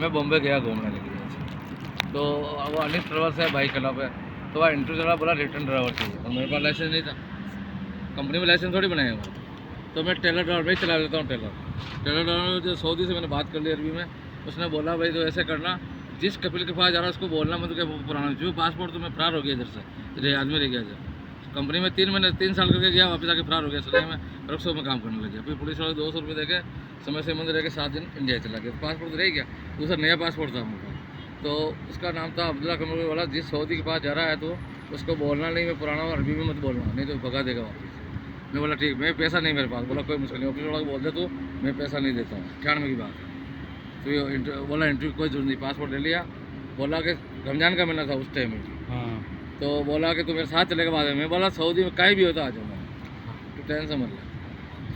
मैं बॉम्बे गया घूमने के लिए, तो वो अनिल ट्रेवल्स है बाइक क्लब है, तो वह इंटरव्यू चला, बोला रिटर्न ड्राइवर चाहिए, और मेरे पास लाइसेंस नहीं था, कंपनी में लाइसेंस थोड़ी बनाया हुआ, तो मैं टेलर ड्राइवर में ही चला लेता हूँ। टेलर ड्राइवर जो सऊदी से मैंने बात कर ली अरबी में, उसने बोला भाई तो ऐसे करना, जिस कपिल के पास जा रहा है उसको बोलना मत कि पुराना जो पासपोर्ट तो मैं फरार हो गया इधर से, रियाद में रह गया जब कंपनी में 3 साल करके गया, वापस आके फरार हो गया, सलाह में रक्सो में काम करने लग गया। फिर पुलिस वाले 200 रुपये देके समय से मंदिर रह के 7 दिन इंडिया चला गया, पासपोर्ट रह गया, दूसरा नया पासपोर्ट था मुझे, तो उसका नाम था अब्दुल्ला कमर वाला। जिस सऊदी के पास जा रहा है तो उसको बोलना नहीं मैं पुराना हूँ, अरबी में मत बोलना, नहीं तो भगा देगा वापस। मैं बोला ठीक, मैं पैसा नहीं मेरे पास, बोला कोई मुश्किल नहीं, ऑफिस वाला बोल दे तो मैं पैसा नहीं देता हूँ, 98 की बात है। तो बोला इंटरव्यू कोई जरूरत नहीं, पासपोर्ट ले लिया, बोला कि रमजान का महीना था उस टाइम में, तो बोला कि तू मेरे साथ चलेगा बाद में। मैं बोला सऊदी में कहीं भी होता आ जाऊँगा, तो टेंशन मत ले।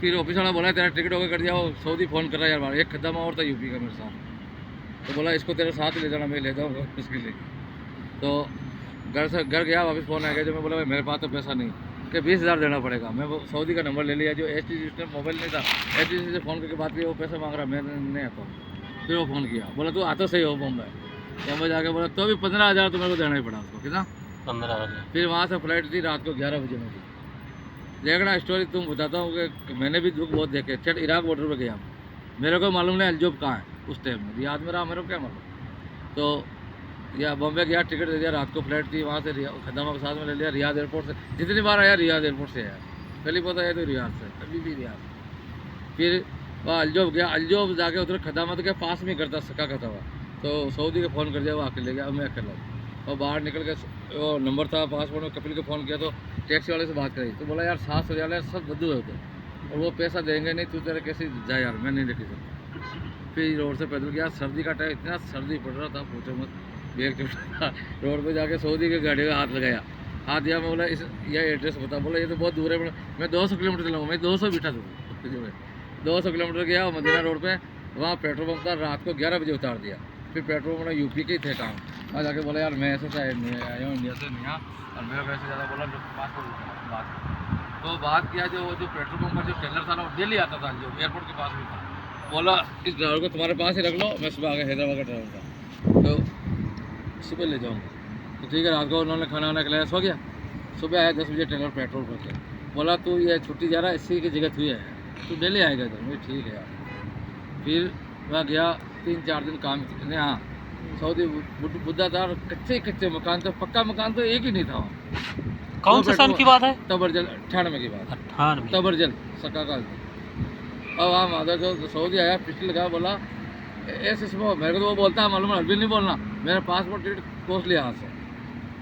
फिर ऑफिस वाला बोला तेरा टिकट होकर कर दिया, वो सऊदी फ़ोन कर रहा है यार, एक खदमा और था यूपी का मेरे साथ, तो बोला इसको तेरे साथ ले जाना, मैं ले जाऊँगा उसके लिए। तो घर गया, वापस फ़ोन आ गया, जो मैं बोला भाई मेरे पास तो पैसा नहीं कि 20,000 देना पड़ेगा। मैं वो सऊदी का नंबर ले लिया, जो HTC उसने मोबाइल नहीं था, HTC से फ़ोन करके बात की, वो पैसा मांग रहा, मैं नहीं आता हूँ। फिर वो फ़ोन किया, बोला तू आता सही हो बम्बई जाके, बोला तो भी 15,000 तो मेरे को देना ही पड़ा उसको, कितना 15,000। फिर वहाँ से फ्लाइट थी रात को 11 बजे में। देखना स्टोरी तुम बताता हूँ कि मैंने भी दुख बहुत देखे। चट इराक बॉर्डर पे गया, मेरे को मालूम नहीं अलजोब कहाँ है उस टाइम में, रियाद में रहा, मेरे को क्या मालूम। तो या बॉम्बे गया, टिकट दे दिया, रात को फ्लाइट थी, वहाँ से खदमा के साथ में ले लिया, रियाद एयरपोर्ट से जितनी बार आया रियाद एयरपोर्ट से आया, पहली पता है तो रियाद से, कभी भी रियाद। फिर वहाँ अलजोब गया, अलजोब जाके उधर खदामत के पास में करता सका करता हुआ, तो सऊदी को फ़ोन कर दिया, वो आके ले गया, मैं अकेला। और बाहर निकल के वो नंबर था पासपोर्ट में, कपिल को फ़ोन किया तो टैक्सी वाले से बात करी, तो बोला यार 700 रियाल सब बद्दू है उधर, और वो पैसा देंगे नहीं, तू तेरे कैसे जाए यार, मैं नहीं लेके सकता। फिर रोड से पैदल गया, सर्दी का टाइम, इतना सर्दी पड़ रहा था पूछो मत, बैग टूटा। रोड पे जाके सऊदी के गाड़ी का हाथ लगाया, हाथ दिया, मैं बोला इस यह एड्रेस बता, बोला ये तो बहुत दूर है, मैं 200 किलोमीटर चलाऊँगा, मैं 200 बिठा दूँ, 200 किलोमीटर गया मदीना रोड पे, वहाँ पेट्रोल पंप था, रात को 11 बजे उतार दिया। फिर पेट्रोल पंप यूपी के ही थे काम, वहाँ जाके बोला यार मैं ऐसे आया हूँ इंडिया से नया, और मेरा पैसे ज़्यादा, बोला जो पासपोर्ट बात, तो बात किया, जो पेट्रोल पंप का जो टेलर था ना, वो डेली आता था, जो एयरपोर्ट के पास भी था, बोला इस ड्राइवर को तुम्हारे पास ही रख लो, मैं सुबह आ गया, हैदराबाद का ड्राइवर था, तो सुबह ले जाऊँगा, तो ठीक है। रात को उन्होंने खाना वाना खिलाया, सो गया। सुबह आया 10 बजे टेलर पेट्रोल पर के, बोला तू ये छुट्टी जा रहा है, इसी की जगह हुई है, तू डेली आएगा इधर, मैं ठीक है यार। फिर वह गया, 3-4 दिन काम कितने, हाँ सऊदी बुद्धा था, कच्चे मकान, तो पक्का मकान तो एक ही नहीं था वहाँ। कौन से साल की बात है? तबरजल 98 की बात, 98 तबरजल सका का। अब वहाँ माधव जो सऊदी आया, पिछले लगा, बोला ऐसे मेरे को तो वो बोलता है मालूम है, अरबी नहीं बोलना, मेरा पासपोर्ट टिकट कोस लिया हाथ से,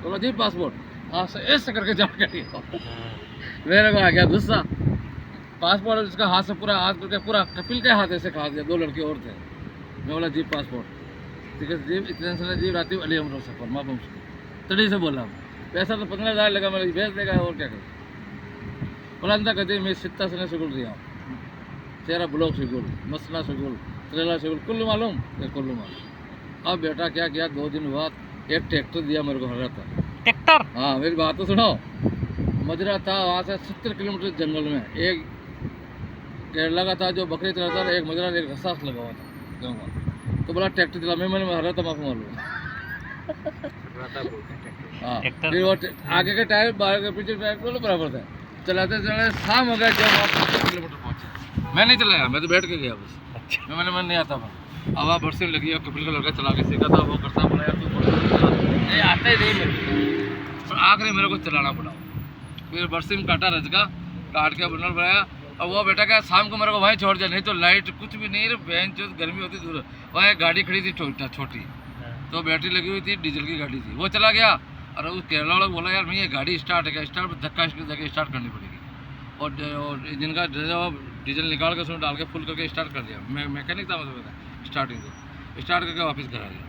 बोला जी पासपोर्ट हाथ से ऐसे करके जान कर मेरे को आ गया गुस्सा। पासपोर्ट उसका हाथ से पूरा हाथ करके, पूरा कपिल के हाथ ऐसे खा दिया, 2 लड़के और थे। मैं बोला जी पासपोर्ट, ठीक है जी, इतने से जी राती अली अमर सफ़र माँ मुझको तड़ी से बोला, पैसा तो 15,000 लगा, मेरा भेज देगा और क्या कर। बोला अंदा कहते मैं सित्ता से शुगुल रहा हूँ, तेरा ब्लॉक शुगुल, मसला शुगुल, त्रेला शुगुल, कुल्लू मालूम या कुल्लू मालूम। अब बेटा क्या किया, 2 दिन बाद एक ट्रैक्टर दिया मेरे को, हरा था ट्रैक्टर। हाँ मेरी बात तो सुनो, मजरा था वहाँ से 70 किलोमीटर जंगल में, एक केरला का था जो बकरी चलाता था, एक मजरा, एक रस्सा लगा हुआ था गाँव का, तो बोला ट्रैक्टर चला, मैंने हरा था माफ मालूम। हाँ फिर वो आगे के टायर, बाहर के पीछे टायर दोनों बराबर थे, चलाते चलाते शाम हो गया, जब आप 25 किलोमीटर पहुँचे, मैं नहीं चलाया, मैं तो बैठ के गया बस। अच्छा। मैंने मन नहीं आता था, अब आप बरसे लगी, और कपिल का लड़का चला के सीखा था, वो करता, बोला यार तू नहीं आता ही नहीं मेरे, पर आखिरी मेरे को चलाना पड़ा। फिर बरसिम काटा रजका, काट के बनल बनाया, और वो बेटा क्या शाम को मेरे को वहीं छोड़ दिया, नहीं तो लाइट कुछ भी नहीं, बहन जो गर्मी होती दूर, वहाँ एक गाड़ी खड़ी थी छोटी, तो बैटरी लगी हुई थी, डीजल की गाड़ी थी, वो चला गया। और उस केरला वाला बोला यार मैं ये गाड़ी स्टार्ट है, स्टार्ट पर धक्का देके स्टार्ट करनी पड़ेगी, और इंजन का डीजल निकाल के उसमें डाल के फुल करके स्टार्ट कर दिया। मैं मैकेनिक था, मतलब स्टार्टिंग को स्टार्ट करके वापस घर आ गया।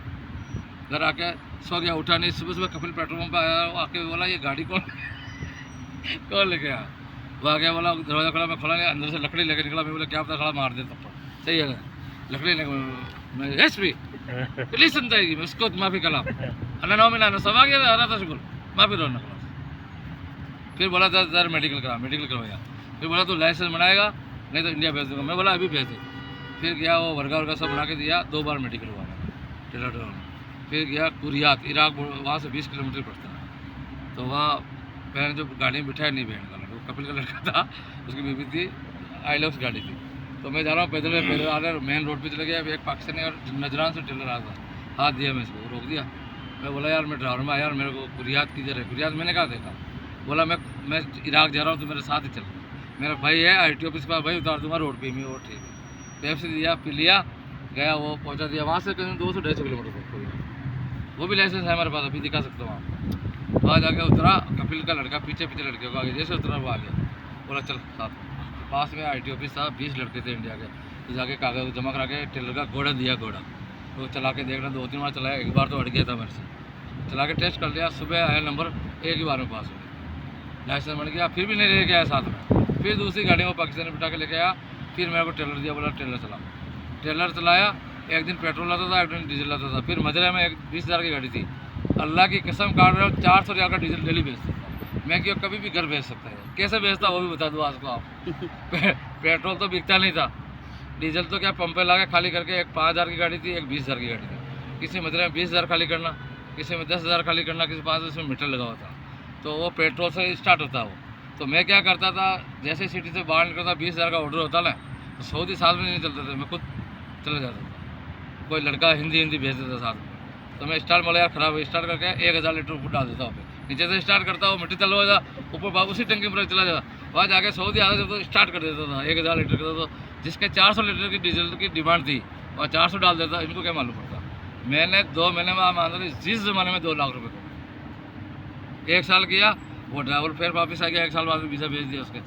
घर आके सो गया, उठा नहीं। सुबह कपिल पेट्रोल पंप आया, वो आके बोला ये गाड़ी कौन लेके आया। वो आ गया, बोला दरवाजा खोला, मैं खोला नहीं, अंदर से लकड़ी लेके निकला। मैं बोला क्या पता खड़ा मार दे थप्पड़, सही है लकड़ी लेके मैं हिस्ट्री पुलिस सुनता है मैं उसको माफ़ी कलाम अन्ना नौ मिला सब आ गया आ था शुक्र माफ़ी रोना पड़ा। फिर बोला था सर मेडिकल करवाया। फिर बोला तो लाइसेंस बनाएगा नहीं तो इंडिया भेज दूँगा। मैं बोला अभी भेज दे। फिर गया, वो वर्गा वर्गा सब बना के दिया, 2 बार मेडिकल हुआ। टिल्लर डरावना। फिर गया कुरियात, इराक, वहाँ से 20 किलोमीटर पड़ता है। तो वहाँ मैंने जो गाड़ी में बिठाया, नहीं बहन का लड़का, कपिल का लड़का था, उसकी बीवी थी, आइलॉक्स गाड़ी थी। तो मैं जा रहा हूँ पैदल आ रहा, मेन रोड पे चले गया। एक पाकिस्तानी और नजरान से टेलर आ था, हाथ दिया, मैं इसको रोक दिया। मैं बोला यार मैं ड्राइवर में, यार मेरे को कुरियात किधर है? कुरियात मैंने कहा देखा। बोला मैं इराक जा रहा हूँ, तो मेरे साथ ही चल। मेरा भाई है IRT ऑफिस पर, भाई उतार दूंगा रोड पे। मैं वो ठीक है, पेप्सी दिया, पी लिया, गया, वो पहुँचा दिया। वहाँ से करीब 200-250 किलोमीटर वो भी लाइसेंस है हमारे पास, अभी दिखा सकता हूँ आपको। वहाँ जाके उतरा, कपिल का लड़का पीछे लड़के को आगे, जैसे उतरा वो आ गया। बोला चल साथ में। पास में IRT ऑफिस था, 20 लड़के थे इंडिया के। तो जाके कागज जमा करा के टेलर का घोड़ा दिया, घोड़ा तो चला के देखना, 2-3 बार चलाया, एक बार तो अड़ गया था मेरे से। चला के टेस्ट कर लिया, सुबह आया नंबर, एक ही बार में पास हो गया, लाइसेंस बन गया। फिर भी नहीं लेके आया साथ में। फिर दूसरी गाड़ी में पाकिस्तानी बिठा के लेके आया, फिर मेरे को टेलर दिया, बोला टेलर चला। टेलर चलाया, एक दिन पेट्रोल आता था, एक दिन डीजल आता था। फिर मजरे में 20,000 की गाड़ी थी, अल्लाह की कसम काट रहा हूँ, 400 रियाल का डीजल डेली बेचता था मैं। क्यों कभी भी घर बेच सकता है, कैसे बेचता वो भी बता दूँ आपको। आप पेट्रोल तो बिकता नहीं था, डीजल तो क्या पंप पे ला के खाली करके, एक 5,000 की गाड़ी थी, एक 20,000 की गाड़ी थी। किसी मजरे में 20,000 खाली करना, किसी में 10,000 खाली करना, किसी पास उसमें मीटर लगा हुआ था। तो वो पेट्रोल से स्टार्ट होता वो। तो मैं क्या करता था, जैसे सिटी से बाहर निकलता, 20,000 का ऑर्डर होता ना, तो 100 साल में नहीं चलते थे, मैं खुद चला जाता था। कोई लड़का हिंदी भेज देता साथ में। तो मैं स्टार्ट बोला यार ख़राब है, स्टार्ट करके 1,000 लीटर ऊपर डाल देता हूँ। नीचे से स्टार्ट करता हूँ, मिट्टी चलवा जा, ऊपर बाबू उसी टंकी पर चला जाता। वहाँ जाके 100 आता जब तो स्टार्ट कर देता था 1,000 लीटर का। तो जिसके 400 लीटर की डीजल की डिमांड थी, और 400 डाल देता, इनको क्या मालूम पड़ता। मैंने 2 महीने में मान लो जिस ज़माने में 2 लाख रुपये को 1 साल किया। वो ड्राइवर फिर वापस आ गया, 1 साल बाद में वीज़ा भेज दिया उसके।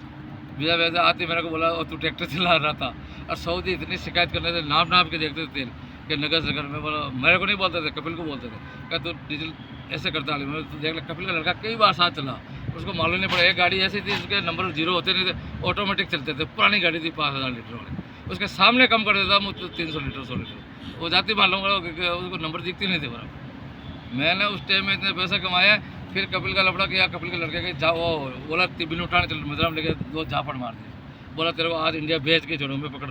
वीज़ा भेजा आती मेरे को बोला और तू ट्रैक्टर चला रहा था। और सऊदी इतनी शिकायत करने से नाप के देखते थे तेल कि नगर से में। बोला मेरे को नहीं बोलते थे, कपिल को बोलते थे, क्या तू डीजल ऐसे करता है। मैं तो देख ले, कपिल का लड़का कई बार साथ चला, उसको मालूम नहीं पड़ा। एक गाड़ी ऐसी थी उसके नंबर 0 होते नहीं थे, ऑटोमेटिक चलते थे, पुरानी गाड़ी थी 5,000 लीटर वाली। उसके सामने कम कर देता मुझे 300 लीटर 100 लीटर, वो जाती मालूम करा, उसको नंबर दिखती नहीं थे बराबर। मैंने उस टाइम में इतने पैसे कमाए। फिर कपिल का लफड़ा किया, कपिल के लड़के के जा, वो बोला बिल उठाने चल, मजरा में लेके 2 झापड़ मार दिए। बोला तेरे को आज इंडिया भेज के छोड़ो, मैं पकड़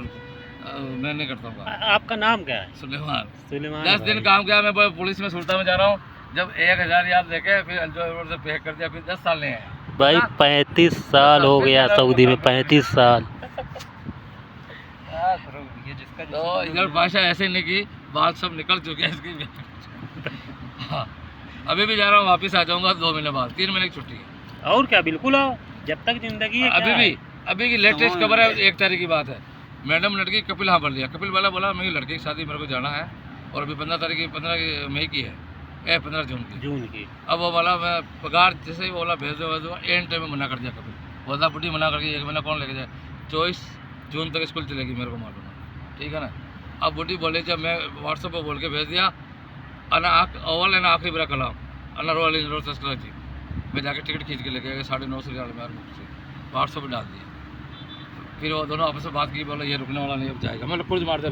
मैं नहीं करता हूँ। आपका नाम क्या है? सुलेमान। 10 दिन भाई। काम किया मैं, पुलिस में सुल्तान में जा रहा हूँ। जब 1,000 याद देखे, फिर अलजोर से पे कर दिया, फिर 10 साल नहीं आया भाई 35 साल हो गया सऊदी में, 35 साल। तो इधर भाषा ऐसे नहीं की, बात सब निकल चुके हैं इसकी। हाँ, अभी भी जा रहा हूँ, वापस आ जाऊँगा 2 महीने बाद, 3 महीने की छुट्टी है। और क्या, बिल्कुल आओ, जब तक जिंदगी है। अभी की लेटेस्ट खबर है, 1 तारीख की बात है। मैडम लड़की कपिल हाँ भर लिया। कपिल वाला बोला मेरी लड़की की शादी मेरे को जाना है, और अभी 15 मई की है, 15 जून की। अब वो बोला मैं पगार जैसे ही बोला भेज दो, एंड टाइम में मना कर दिया कपिल। बोलता बुढ़ी मना करके 1 महीना कौन लेके जाए, 24 जून तक स्कूल चलेगी, मेरे को मालूम है, ठीक है ना। अब बुढ़ी बोले, जब मैं व्हाट्सएप पर बोल के भेज दिया, अव्वल है ना आखिरी मेरा कलाम अनर जी, मैं जाके टिकट खींच के लेके गया 950 रियाल में व्हाट्सएप पर डाल दिया। फिर वो दोनों आपस में बात की, बोला ये रुकने वाला नहीं, अब जाएगा। मैं कुछ मारते